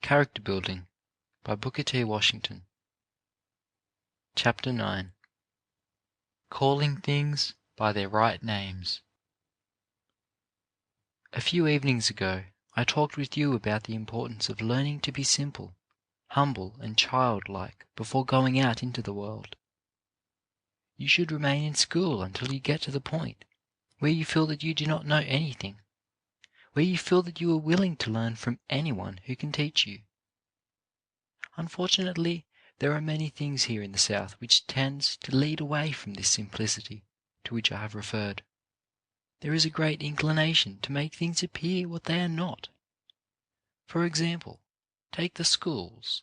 Character Building by Booker T. Washington. Chapter 9. Calling Things by Their Right Names. A few evenings ago I talked with you about the importance of learning to be simple, humble, and childlike before going out into the world. You should remain in school until you get to the point where you feel that you do not know anything, where you feel that you are willing to learn from anyone who can teach you. Unfortunately, there are many things here in the South which tends to lead away from this simplicity to which I have referred. There is a great inclination to make things appear what they are not. For example, take the schools.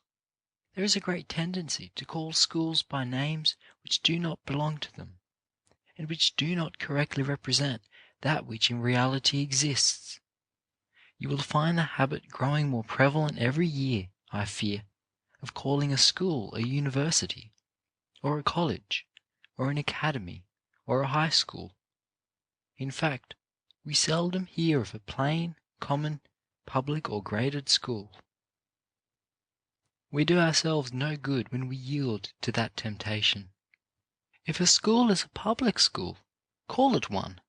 There is a great tendency to call schools by names which do not belong to them, and which do not correctly represent that which in reality exists. You will find the habit growing more prevalent every year, I fear, of calling a school a university, or a college, or an academy, or a high school. In fact, we seldom hear of a plain, common, public or graded school. We do ourselves no good when we yield to that temptation. If a school is a public school, call it one.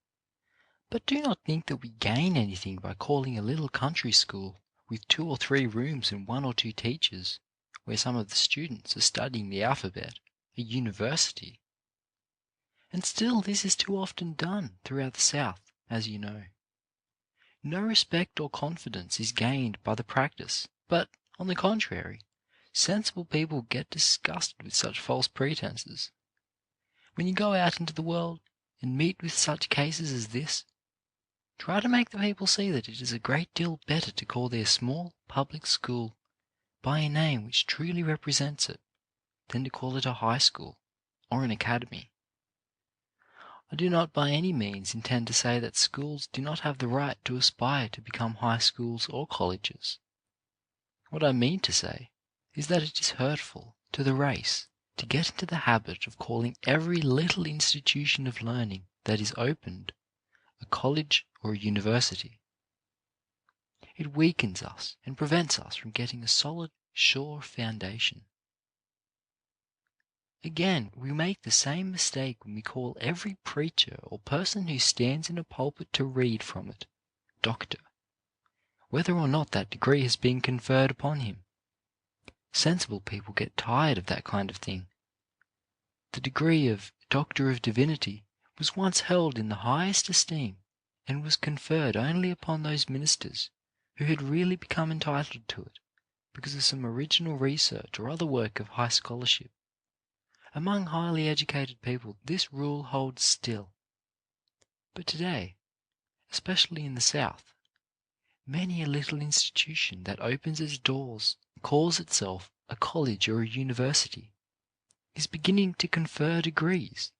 But do not think that we gain anything by calling a little country school with 2 or 3 rooms and 1 or 2 teachers, where some of the students are studying the alphabet, a university. And still this is too often done throughout the South, as you know. No respect or confidence is gained by the practice, but, on the contrary, sensible people get disgusted with such false pretenses. When you go out into the world and meet with such cases as this, try to make the people see that it is a great deal better to call their small public school by a name which truly represents it than to call it a high school or an academy. I do not by any means intend to say that schools do not have the right to aspire to become high schools or colleges. What I mean to say is that it is hurtful to the race to get into the habit of calling every little institution of learning that is opened a college or a university. It weakens us and prevents us from getting a solid, sure foundation. Again, we make the same mistake when we call every preacher or person who stands in a pulpit to read from it, doctor, whether or not that degree has been conferred upon him. Sensible people get tired of that kind of thing. The degree of Doctor of Divinity was once held in the highest esteem, and was conferred only upon those ministers who had really become entitled to it because of some original research or other work of high scholarship. Among highly educated people this rule holds still. But today, especially in the South, many a little institution that opens its doors, calls itself a college or a university, is beginning to confer degrees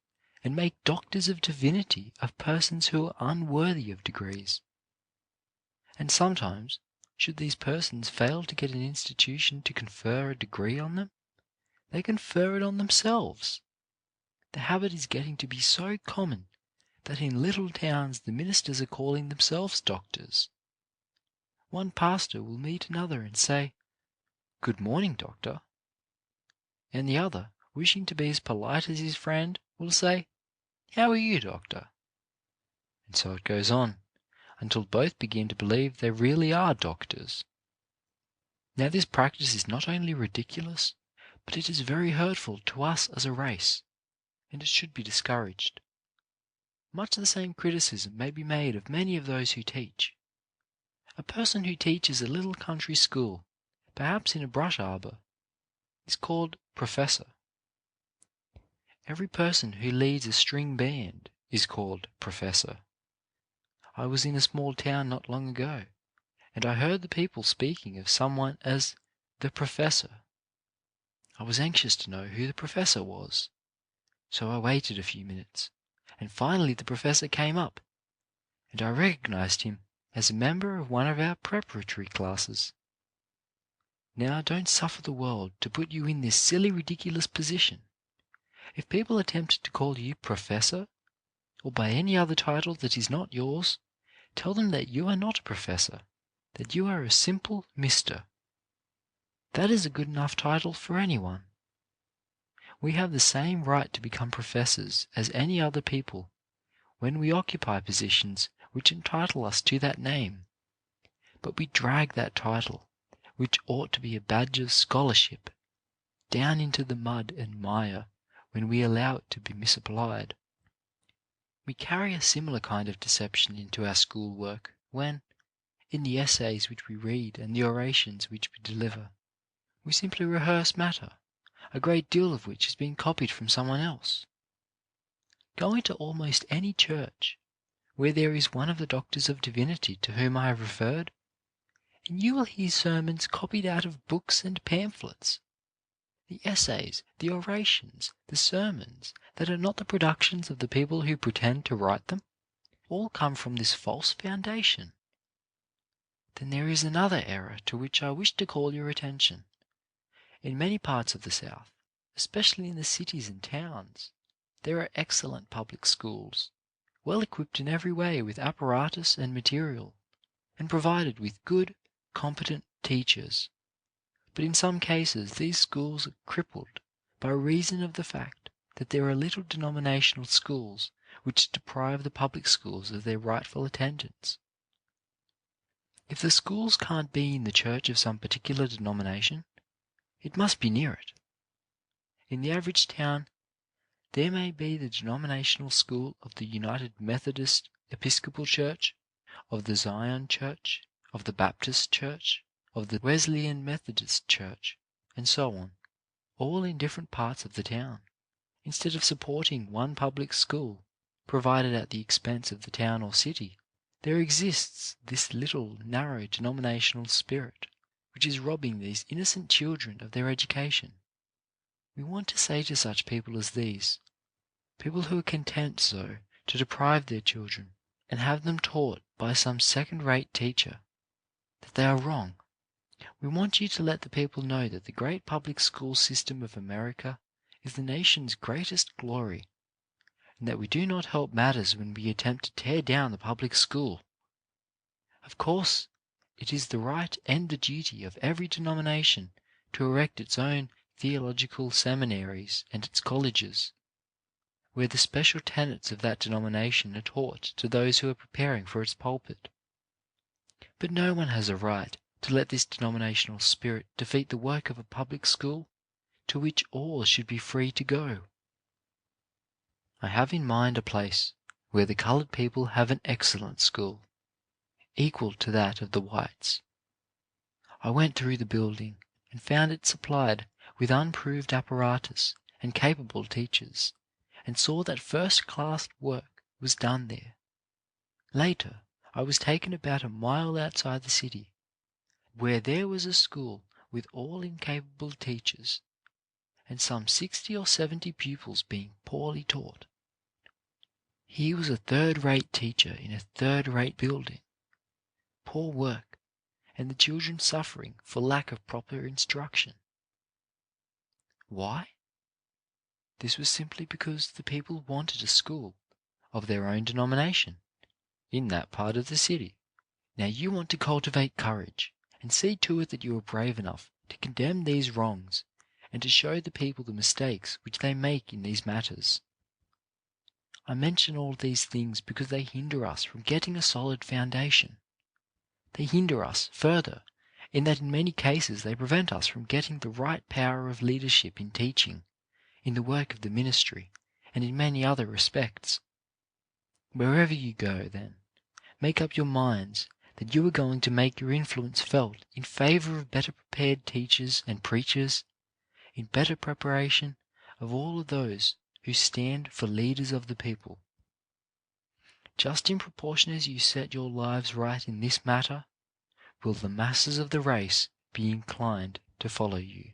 and make doctors of divinity of persons who are unworthy of degrees. And sometimes, should these persons fail to get an institution to confer a degree on them, they confer it on themselves. The habit is getting to be so common that in little towns the ministers are calling themselves doctors. One pastor will meet another and say, "Good morning, doctor," and the other, wishing to be as polite as his friend, will say, "How are you, doctor?" And so it goes on, until both begin to believe they really are doctors. Now this practice is not only ridiculous, but it is very hurtful to us as a race, and it should be discouraged. Much the same criticism may be made of many of those who teach. A person who teaches a little country school, perhaps in a brush arbor, is called professor. Every person who leads a string band is called professor. I was in a small town not long ago, and I heard the people speaking of someone as the professor. I was anxious to know who the professor was, so I waited a few minutes, and finally the professor came up, and I recognized him as a member of one of our preparatory classes. Now don't suffer the world to put you in this silly, ridiculous position. If people attempt to call you professor, or by any other title that is not yours, tell them that you are not a professor, that you are a simple mister. That is a good enough title for anyone. We have the same right to become professors as any other people when we occupy positions which entitle us to that name, but we drag that title, which ought to be a badge of scholarship, down into the mud and mire when we allow it to be misapplied. We carry a similar kind of deception into our school work when, in the essays which we read and the orations which we deliver, we simply rehearse matter, a great deal of which has been copied from someone else. Go into almost any church where there is one of the doctors of divinity to whom I have referred, and you will hear sermons copied out of books and pamphlets. The essays, the orations, the sermons that are not the productions of the people who pretend to write them, all come from this false foundation. Then there is another error to which I wish to call your attention. In many parts of the South, especially in the cities and towns, there are excellent public schools, well equipped in every way with apparatus and material, and provided with good, competent teachers. But in some cases these schools are crippled by reason of the fact that there are little denominational schools which deprive the public schools of their rightful attendance. If the schools can't be in the church of some particular denomination, it must be near it. In the average town, there may be the denominational school of the United Methodist Episcopal Church, of the Zion Church, of the Baptist Church, of the Wesleyan Methodist Church, and so on, all in different parts of the town. Instead of supporting one public school, provided at the expense of the town or city, there exists this little narrow denominational spirit, which is robbing these innocent children of their education. We want to say to such people as these, people who are content so to deprive their children and have them taught by some second-rate teacher, that they are wrong. We want you to let the people know that the great public school system of America is the nation's greatest glory, and that we do not help matters when we attempt to tear down the public school. Of course, it is the right and the duty of every denomination to erect its own theological seminaries and its colleges, where the special tenets of that denomination are taught to those who are preparing for its pulpit. But no one has a right to let this denominational spirit defeat the work of a public school to which all should be free to go. I have in mind a place where the coloured people have an excellent school, equal to that of the whites. I went through the building and found it supplied with unproved apparatus and capable teachers, and saw that first-class work was done there. Later, I was taken about a mile outside the city, where there was a school with all incapable teachers, and some 60 or 70 pupils being poorly taught. Here was a third-rate teacher in a third-rate building, poor work, and the children suffering for lack of proper instruction. Why? This was simply because the people wanted a school of their own denomination in that part of the city. Now you want to cultivate courage and see to it that you are brave enough to condemn these wrongs and to show the people the mistakes which they make in these matters. I mention all these things because they hinder us from getting a solid foundation. They hinder us, further, in that in many cases they prevent us from getting the right power of leadership in teaching, in the work of the ministry, and in many other respects. Wherever you go, then, make up your minds that you are going to make your influence felt in favour of better prepared teachers and preachers, in better preparation of all of those who stand for leaders of the people. Just in proportion as you set your lives right in this matter, will the masses of the race be inclined to follow you.